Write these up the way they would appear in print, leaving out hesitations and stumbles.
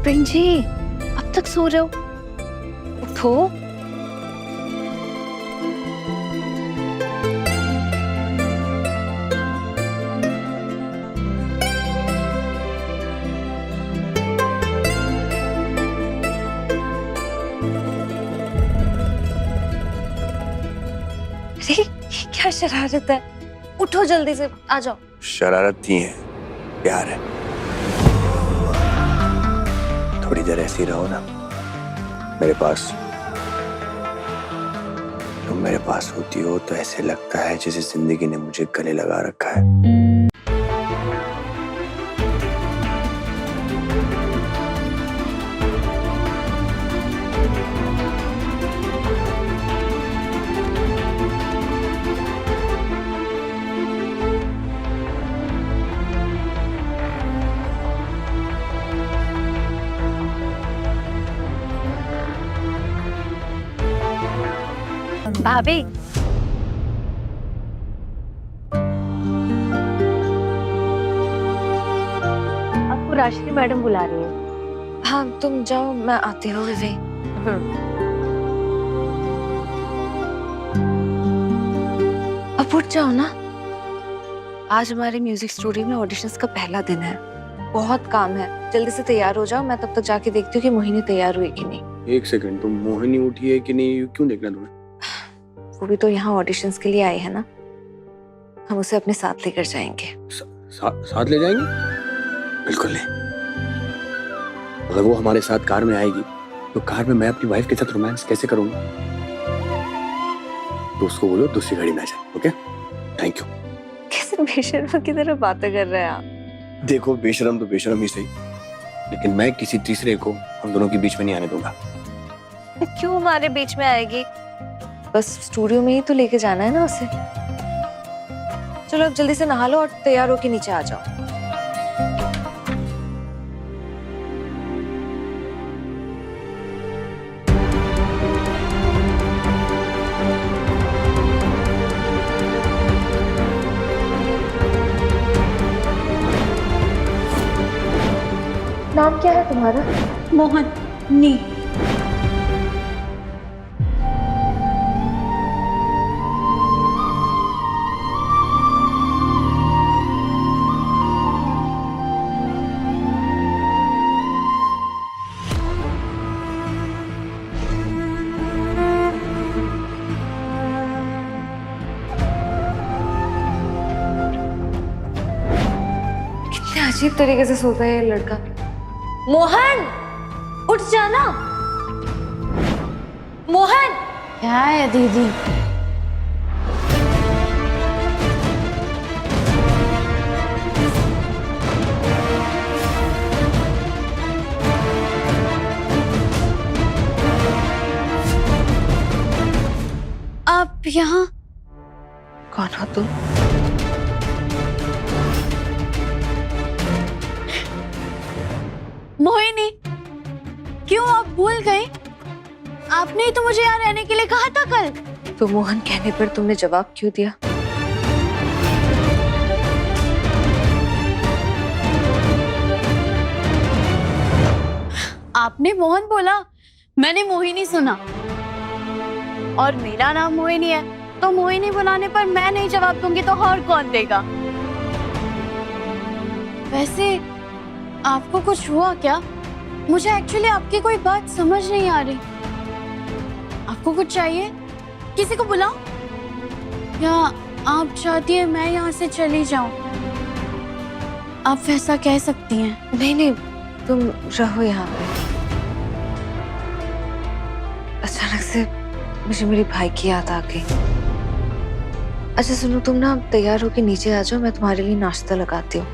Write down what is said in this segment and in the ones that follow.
Prince जी, अब तक सो रहे हो? उठो। अरे ये क्या शरारत है? उठो जल्दी से, आ जाओ। शरारत नहीं है, प्यार है। थोड़ी देर ऐसी रहो ना मेरे पास। तुम मेरे पास होती हो तो ऐसे लगता है जैसे जिंदगी ने मुझे गले लगा रखा है। भाभी, आपको राशि मैडम बुला रही है। हाँ तुम जाओ, मैं आती हूँ। विवेक, अब उठ जाओ ना। आज हमारे म्यूजिक स्टूडियो में ऑडिशंस का पहला दिन है, बहुत काम है। जल्दी से तैयार हो जाओ, मैं तब तक जाके देखती हूँ कि मोहिनी तैयार हुई कि नहीं। एक सेकंड, तुम मोहिनी उठी है कि नहीं क्यों देखना तुम्हें? वो भी तो यहाँ ऑडिशंस के लिए आए हैं ना, हम उसे अपने साथ लेकर जाएंगे। साथ ले जाएंगे? बिल्कुल नहीं। अगर वो हमारे साथ कार में आएगी तो कार में मैं अपनी वाइफ के साथ रोमांस कैसे करूंगा? तो उसको बोलो दूसरी गाड़ी में आ जाए। Okay, thank you. कैसे बेशर्म की तरह बातें कर रहे हैं आप? देखो, बेशरम तो बेशरम ही सही, लेकिन मैं किसी तीसरे को हम दोनों के बीच में नहीं आने दूंगा। क्यों हमारे बीच में आएगी? बस स्टूडियो में ही तो लेके जाना है ना उसे। चलो अब जल्दी से नहा लो और तैयार होके नीचे आ जाओ। नाम क्या है तुम्हारा? मोहन। नी। कितने अजीब तरीके से सोता है ये लड़का। मोहन, उठ जाना। मोहन। क्या है दीदी? आप यहाँ? कौन हो तुम? मोहिनी, क्यों आप भूल गए? आपने ही तो मुझे यहाँ रहने के लिए कहा था कल। तो मोहन कहने पर तुमने जवाब क्यों दिया? आपने मोहन बोला, मैंने मोहिनी सुना। और मेरा नाम मोहिनी है, तो मोहिनी बुलाने पर मैं नहीं जवाब दूंगी तो और कौन देगा? वैसे आपको कुछ हुआ क्या? मुझे एक्चुअली आपकी कोई बात समझ नहीं आ रही। आपको कुछ चाहिए? किसी को बुलाऊं? या आप चाहती है मैं यहाँ से चली जाऊं? आप वैसा कह सकती हैं। नहीं नहीं, तुम रहो यहाँ पे। अचानक से मुझे मेरे भाई की याद आ गई। अच्छा सुनो, तुम ना तैयार होके नीचे आ जाओ, मैं तुम्हारे लिए नाश्ता लगाती हूँ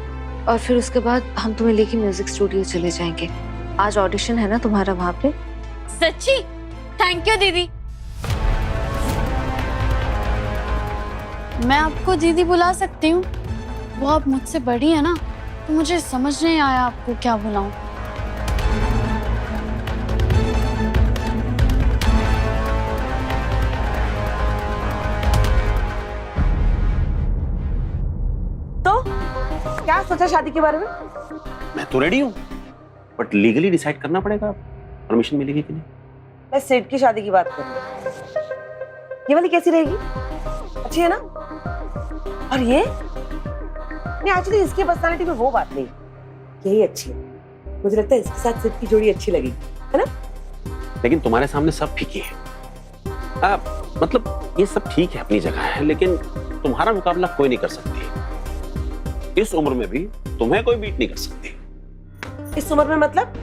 और फिर उसके बाद हम तुम्हें लेके म्यूजिक स्टूडियो चले जाएंगे। आज ऑडिशन है ना तुम्हारा वहाँ पे। सच्ची? थैंक यू दीदी। मैं आपको दीदी बुला सकती हूँ? वो आप मुझसे बड़ी है ना, तो मुझे समझ नहीं आया आपको क्या बुलाऊं। तो क्या सोचा शादी के बारे में? मैं तो रेडी हूँ। बट लीगली डिसाइड करना पड़ेगा, परमिशन मिलेगी कि नहीं। मैं सिड की शादी की बात कर रही हूँ। ये वाली कैसी रहेगी? अच्छी है ना? और ये नहीं, एक्चुअली इसकी पर्सनालिटी में वो बात नहीं, यही अच्छी है। मुझे लगता है इसके साथ सिड की जोड़ी अच्छी लगेगी, है ना? लेकिन तुम्हारे सामने सब फीके हैं। मतलब ये सब ठीक है, अपनी जगह है, लेकिन तुम्हारा मुकाबला कोई नहीं कर सकती। इस उम्र में भी तुम्हें कोई बीट नहीं कर सकती। इस उम्र में मतलब?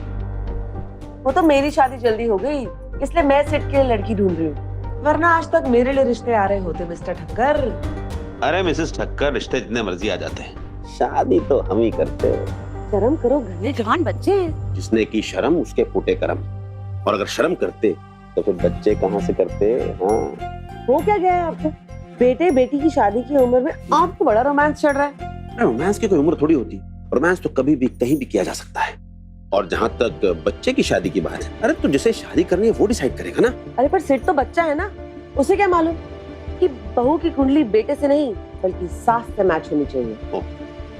वो तो मेरी शादी जल्दी हो गई, इसलिए मैं सिड के लिए लड़की ढूंढ रही हूँ, वरना आज तक मेरे लिए रिश्ते आ रहे होते मिस्टर ठक्कर। अरे मिसेस ठक्कर, रिश्ते जितने मर्जी आ जाते हैं, शादी तो हम ही करते हैं। शर्म करो, घर में जवान बच्चे हैं। जिसने की शर्म उसके फूटे करम। और अगर शर्म करते तो फिर बच्चे कहाँ से करते। हाँ, हो क्या गया है आपको? बेटे बेटी की शादी की उम्र में आपको बड़ा रोमांस चढ़ रहा है। रोमांस की कोई उम्र थोड़ी होती, रोमांस तो कभी भी कहीं भी किया जा सकता है। और जहाँ तक बच्चे की शादी की बात है, अरे तो जिसे शादी करनी है वो डिसाइड करेगा ना। अरे पर सिड तो बच्चा है ना, उसे क्या मालूम कि बहू की कुंडली बेटे से नहीं बल्कि सास से मैच होनी चाहिए।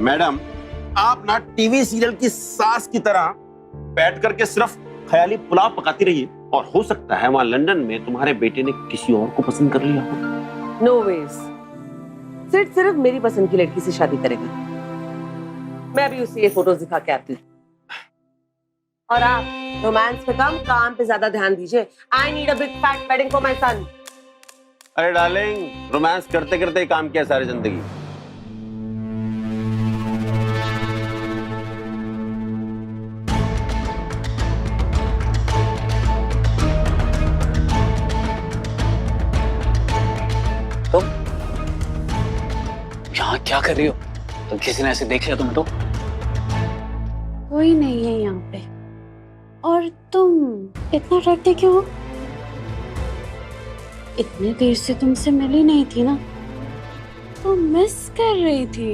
मैडम, आप ना टीवी सीरियल की सास की तरह बैठ करके सिर्फ ख्याली पुलाव पकाती रहिए, और हो सकता है वहां लंदन में तुम्हारे बेटे ने किसी और को पसंद कर लिया हो। नो वेज, सिड सिर्फ मेरी पसंद की लड़की से शादी करेगा। मैं भी उसे ये फोटोज दिखा के आती हूँ। और आप रोमांस पे कम, काम पे ज्यादा ध्यान दीजिए। I need a big fat wedding for my son. अरे डार्लिंग, रोमांस करते करते काम किया सारी जिंदगी। तुम यहाँ क्या कर रही हो? तो किसी ने ऐसे देख लिया तुम्हें तो? कोई नहीं है यहाँ पे। और तुम इतना डरते क्यों हो? इतने देर से तुमसे मिली नहीं थी ना, तो मिस कर रही थी।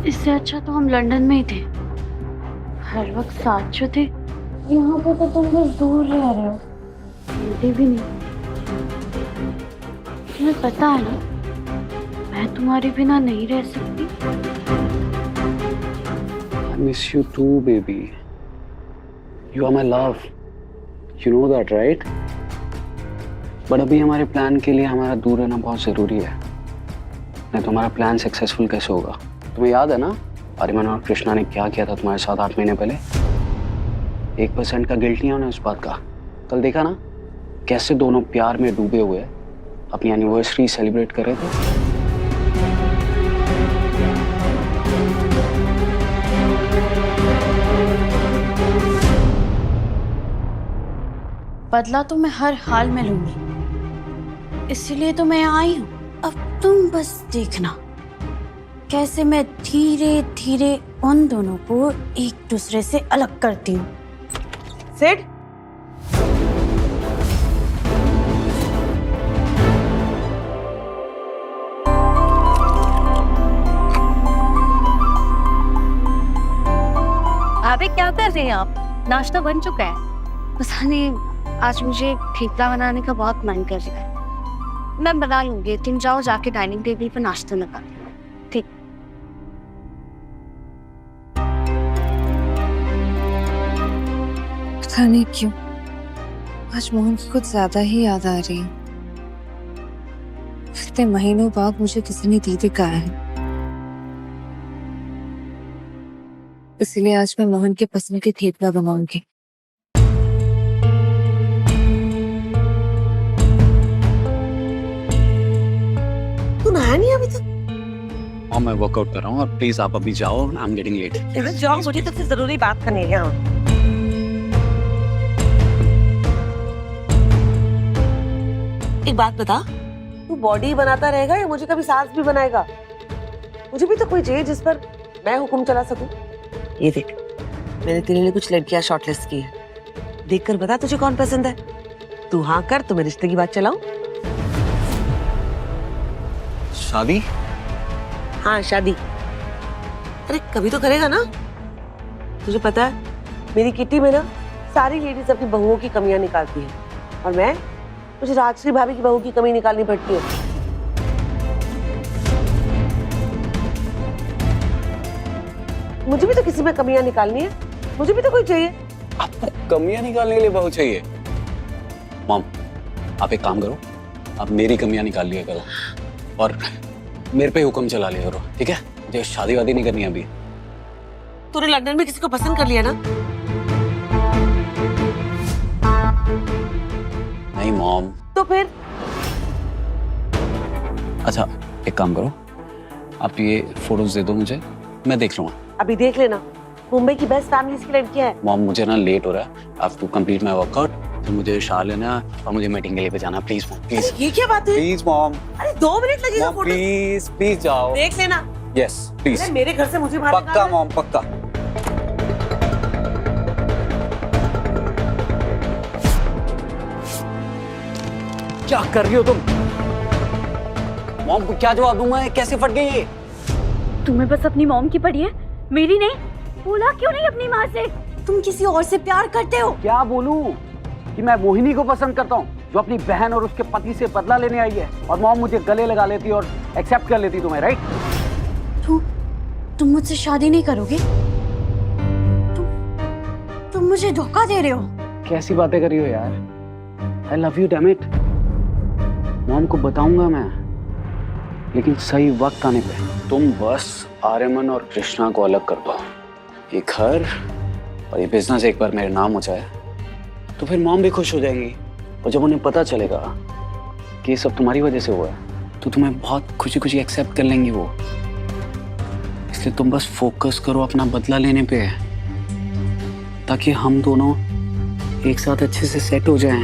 इससे अच्छा तो हम लंदन में ही थे, हर वक्त साथ जो थे। यहाँ पे तो तुम बस दूर रह रहे हो, मिलते भी नहीं। तुम्हें पता है ना, मैं तुम्हारे बिना नहीं रह सकती। I miss you too, baby. You are my love. You know that, right? But अभी हमारे प्लान के लिए हमारा दूर रहना बहुत जरूरी है। नहीं तो हमारा प्लान सक्सेसफुल कैसे होगा? तुम्हें याद है ना, आर्यमन और कृष्णा ने क्या किया था तुम्हारे साथ 8 महीने पहले? 1% का गिल्ट नहीं होना उस बात का। कल देखा ना कैसे दोनों प्यार में डूबे हुए अपनी एनिवर्सरी सेलिब्रेट कर रहे थे। बदला तो मैं हर हाल में लूंगी, इसीलिए तो मैं यहाँ आई हूँ। अब तुम बस देखना कैसे मैं धीरे धीरे उन दोनों को एक दूसरे से अलग करती हूँ। सिड, भाभी क्या कर रही हैं आप? नाश्ता बन चुका है। पता नहीं, आज मुझे ठेपला बनाने का बहुत मन कर रहा है। मैं बना लूंगी, तुम जाओ जाके डाइनिंग टेबल पर नाश्ता लगा। ठीक। पता नहीं क्यों आज मोहन की कुछ ज्यादा ही याद आ रही है। इतने महीनों बाद मुझे किसी ने दीदी कहा है, इसलिए आज मैं मोहन के पसंद के थेपला बनाऊंगी। तू नहाया नहीं अभी तक? और मैं वर्कआउट कर रहा हूँ, और प्लीज आप अभी जाओ, आई एम गेटिंग लेट। जाओ, मुझे तो फिर जरूरी बात करनी है यहाँ। एक बात बता, तू बॉडी बनाता रहेगा या मुझे कभी सास भी बनाएगा? मुझे भी तो कोई चाहिए जिस पर मैं हुक्म चला सकूं। ये देख, मैंने तेरे लिए कुछ लड़कियां शॉर्टलिस्ट की है, देखकर बता तुझे कौन पसंद है। तू हाँ कर तो मैं रिश्ते की बात चलाऊं। शादी? हाँ शादी। अरे कभी तो करेगा ना। तुझे पता है मेरी किटी में ना सारी लेडीज अपनी बहुओं की कमियां निकालती हैं और मुझे राजश्री भाभी की बहू की कमी निकालनी पड़ती है। मुझे भी तो किसी में कमियां निकालनी है, मुझे भी तो कोई चाहिए। आपको कमियां निकालने के लिए बहू चाहिए? मॉम, आप एक काम करो, आप मेरी कमियां निकाल लिया करो और मेरे पे हुक्म चला लिया करो, ठीक है? मुझे शादी वादी नहीं करनी अभी। तूने लंदन में किसी को पसंद कर लिया ना? नहीं मॉम। तो फिर? अच्छा एक काम करो, आप ये फोटोज दे दो मुझे, मैं देख लूंगा। अभी देख लेना, मुंबई की बेस्ट फैमिलीज की लड़कियां हैं। मॉम मुझे ना लेट हो रहा है, I have to complete my workout, तो मुझे शार लेना है और मुझे मीटिंग के लिए भी जाना। Please mom, please. ये क्या बात है? Please mom. अरे 2 मिनट लगेगा मॉम फोटो। प्लीज प्लीज जाओ। देख लेना। Yes please. अरे मेरे घर से मुझे बाहर पक्का निकालना। मॉम, पक्का। क्या कर रही हो तुम? मॉम को क्या जवाब दूं मैं? कैसे फट गई ये? तुम्हें बस अपनी मॉम की पड़ी है, मेरी नहीं। बोला क्यों नहीं अपनी माँ से? तुम किसी और से प्यार करते हो? क्या बोलूं कि मैं मोहिनी को पसंद करता हूँ, जो अपनी बहन और उसके पति से बदला लेने आई है, और मॉम मुझे गले लगा लेती और एक्सेप्ट कर लेती तुम्हें, राइट? तुम मुझसे शादी नहीं करोगे? तुम मुझे धोखा दे रहे हो। कैसी बातें कर रही हो यार? I love you damn it. Mom को बताऊंगा मैं, लेकिन सही वक्त आने पे। तुम बस आर्यमन और कृष्णा को अलग कर दो। ये घर और ये बिजनेस एक बार मेरे नाम हो जाए तो फिर मॉम भी खुश हो जाएंगी, और जब उन्हें पता चलेगा कि ये सब तुम्हारी वजह से हुआ है तो तुम्हें बहुत खुशी खुशी एक्सेप्ट कर लेंगी वो। इसलिए तुम बस फोकस करो अपना बदला लेने पे, ताकि हम दोनों एक साथ अच्छे से सेट हो जाएं।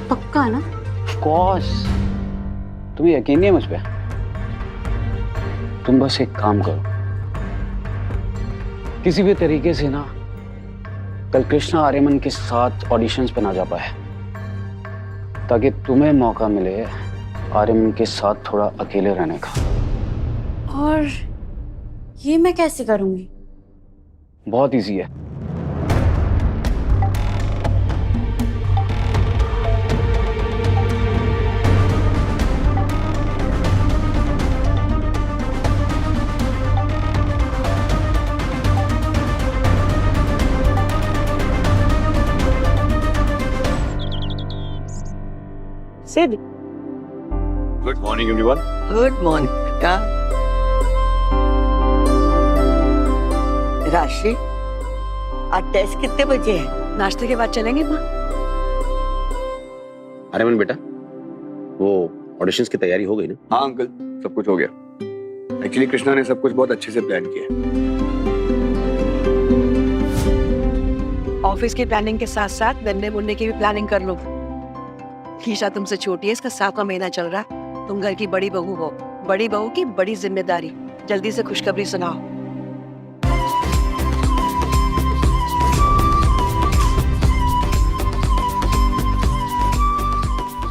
पक्का ना? Of course। तुम्हें यकीन नहीं है मुझ पे? तुम बस एक काम करो, किसी भी तरीके से ना कल कृष्णा आर्यमन के साथ ऑडिशंस पे ना जा पाए, ताकि तुम्हें मौका मिले आर्यमन के साथ थोड़ा अकेले रहने का। और ये मैं कैसे करूंगी? बहुत इजी है। Sid, good morning everyone. Good morning बेटा। राशि, आज टेस्ट कितने बजे है? नाश्ते के बाद चलेंगे माँ। आर्यमन बेटा, वो ऑडिशंस की तैयारी हो गई ना? हाँ अंकल, सब कुछ हो गया। एक्चुअली कृष्णा ने सब कुछ बहुत अच्छे से प्लान किया। ऑफिस की प्लानिंग के साथ साथ नन्हे मुन्ने की भी प्लानिंग कर लो। ईशा तुमसे छोटी है, इसका 7वां महीना चल रहा है। तुम घर की बड़ी बहू हो, बड़ी बहू की बड़ी जिम्मेदारी। जल्दी से खुशखबरी सुनाओ।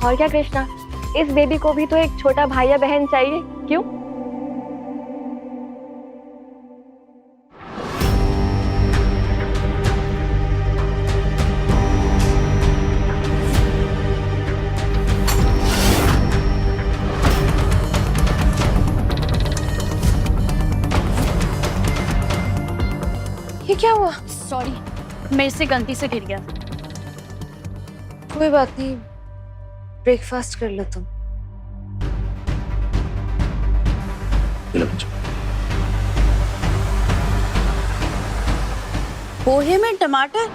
और क्या कृष्णा, इस बेबी को भी तो एक छोटा भाई या बहन चाहिए, क्यों? ये क्या हुआ? सॉरी, मेरे से गलती से गिर गया। कोई बात नहीं, ब्रेकफास्ट कर लो तुम। पोहे में टमाटर?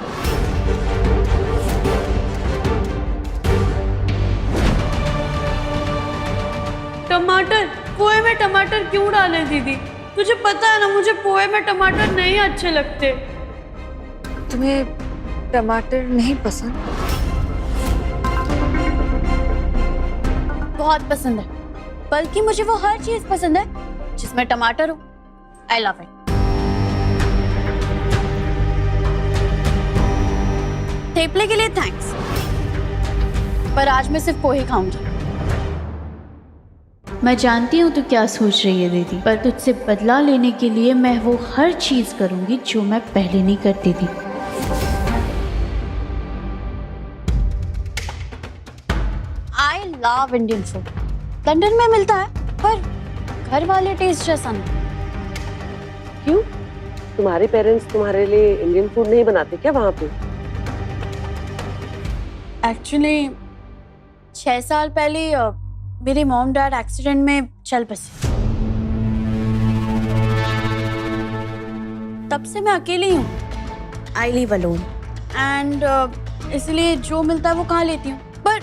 टमाटर? पोहे में टमाटर क्यों डाले दीदी? तुझे पता है ना, मुझे पोहे में टमाटर नहीं अच्छे लगते। तुम्हें टमाटर नहीं पसंद? बहुत पसंद है, बल्कि मुझे वो हर चीज पसंद है जिसमें टमाटर हो। I love it. थेपले के लिए थैंक्स, पर आज मैं सिर्फ पोहे खाऊंगी। मैं जानती हूँ तू क्या सोच रही है दीदी, पर तुझसे बदला लेने के लिए मैं वो हर चीज करूंगी जो मैं पहले नहीं करती थी। I love Indian food. London में मिलता है पर घर वाले टेस्ट जैसा नहीं। क्यों? तुम्हारे पेरेंट्स तुम्हारे लिए इंडियन फूड नहीं बनाते क्या वहाँ पे? एक्चुअली 6 साल पहले मेरे मॉम डैड एक्सीडेंट में चल बसे। तब से मैं अकेली हूँ। आई लिव अलोन एंड इसलिए जो मिलता है वो खा लेती हूँ। पर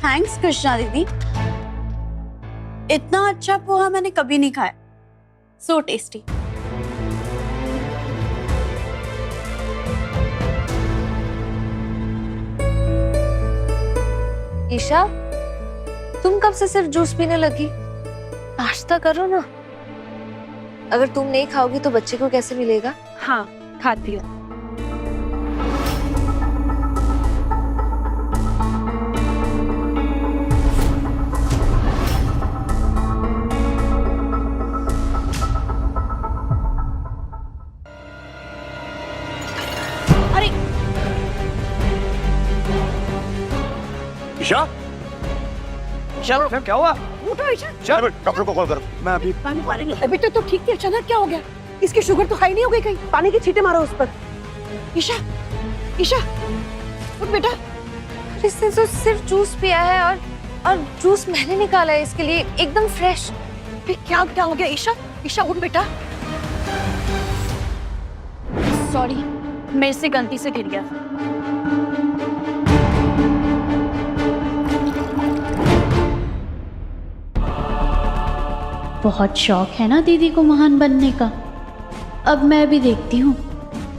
थैंक्स कृष्णा दीदी, इतना अच्छा पोहा मैंने कभी नहीं खाया। So tasty. ईशा, तुम कब से सिर्फ जूस पीने लगी? नाश्ता करो ना। अगर तुम नहीं खाओगी तो बच्चे को कैसे मिलेगा? हाँ, खाती हूँ। ईशा, चलो क्या हुआ? उठो ईशा। चल डॉक्टर को कॉल करो। मैं अभी अभी तो ठीक थी, अचानक क्या हो गया? इसकी शुगर तो हाई नहीं हो गई कहीं? पानी के छींटे मारो उस पर। ईशा, ईशा, उठ बेटा। इसने तो सिर्फ जूस पिया है और जूस मैंने निकाला है इसके लिए, एकदम फ्रेश। क्या हो गया ईशा? ईशा उठ बेटा। सॉरी, मेरे से गलती से गिर गया। बहुत शौक है ना दीदी को महान बनने का। अब मैं भी देखती हूँ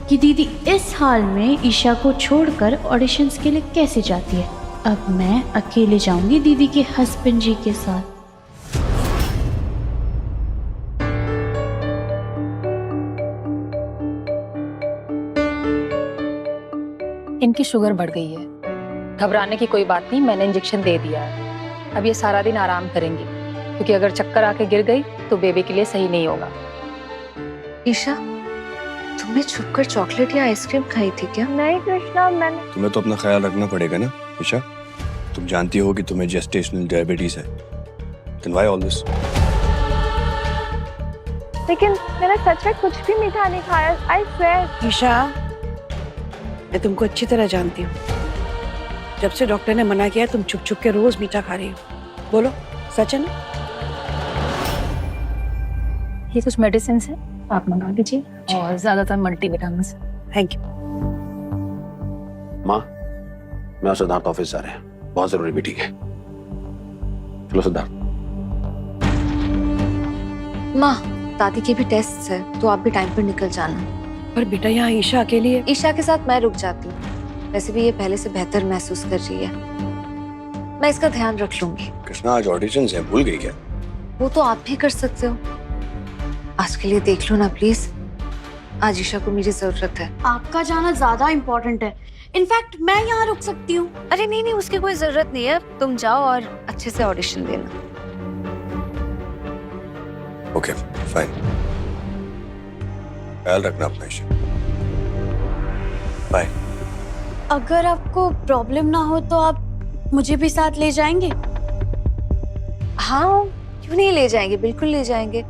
कि दीदी इस हाल में ईशा को छोड़कर ऑडिशंस के लिए कैसे जाती है। अब मैं अकेले जाऊंगी दीदी के हस्बैंड जी के साथ। इनकी शुगर बढ़ गई है। घबराने की कोई बात नहीं, मैंने इंजेक्शन दे दिया है। अब ये सारा दिन आराम करेंगी, क्योंकि अगर चक्कर आके गिर गई तो बेबी के लिए सही नहीं होगा। ईशा, तुमने छुपकर चॉकलेट या आइसक्रीम खाई थी क्या? नहीं कृष्णा, मैंने तुम्हें तो अपना ख्याल रखना पड़ेगा ना ईशा। तुम जानती हो कि तुम्हें जेस्टेशनल डायबिटीज है। Then why all this? लेकिन मैंने सच में कुछ भी मीठा नहीं खाया। I swear. ईशा, मैं तुमको अच्छी तरह जानती हूँ। जब से डॉक्टर ने मना किया तुम छुप छुप के रोज मीठा खा रही हो। बोलो, सच है ना? ये कुछ मेडिसिन है, आप मंगा लीजिए, और ज्यादातर मल्टीविटामिन। Thank you. माँ, मैं और सिद्धार्थ ऑफिस जा रहे हैं, बहुत जरूरी मीटिंग है। चलो सिद्धार्थ। माँ, दादी के भी टेस्ट है तो आप भी टाइम पर निकल जाना। पर बेटा यहाँ ईशा अकेली है। ईशा के साथ मैं रुक जाती हूँ। वैसे भी ये पहले से बेहतर महसूस कर रही है, मैं इसका ध्यान रख लूंगी। कृष्णा, आज ऑडिशंस हैं, भूल गई क्या? वो तो आप भी कर सकते हो। आज के लिए देख लो ना प्लीज। आज ईशा को मेरी जरूरत है। आपका जाना ज्यादा इम्पोर्टेंट है। इनफैक्ट मैं यहाँ रुक सकती हूँ। अरे नहीं नहीं, उसकी कोई जरूरत नहीं है। तुम जाओ और अच्छे से ऑडिशन देना। Okay, fine. ख्याल रखना अपना ईशा। बाय। अगर आपको प्रॉब्लम ना हो तो आप मुझे भी साथ ले जाएंगे? हाँ, क्यों नहीं ले जाएंगे, बिल्कुल ले जाएंगे।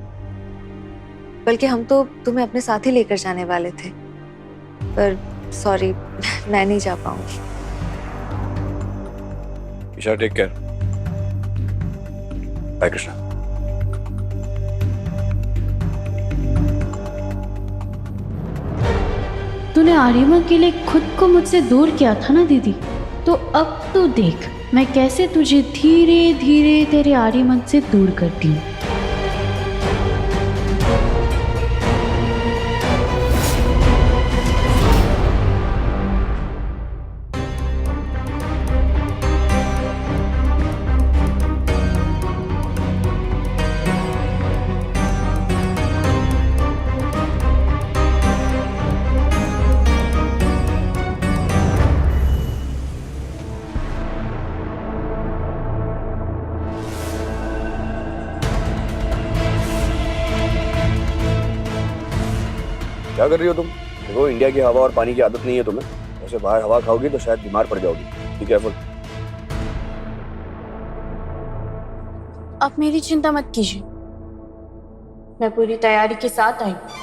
बल्कि हम तो तुम्हें अपने साथ ही लेकर जाने वाले थे, पर सॉरी, मैं नहीं जा पाऊंगी। Isha, take care. Bye Krishna. तूने आर्यमन के लिए खुद को मुझसे दूर किया था ना दीदी, तो अब तू देख मैं कैसे तुझे धीरे धीरे तेरे आर्यमन से दूर करती हूँ। क्या कर रही हो तुम? देखो इंडिया की हवा और पानी की आदत नहीं है तुम्हें, ऐसे बाहर हवा खाओगी तो शायद बीमार पड़ जाओगी। Be careful. आप मेरी चिंता मत कीजिए, मैं पूरी तैयारी के साथ आई हूँ।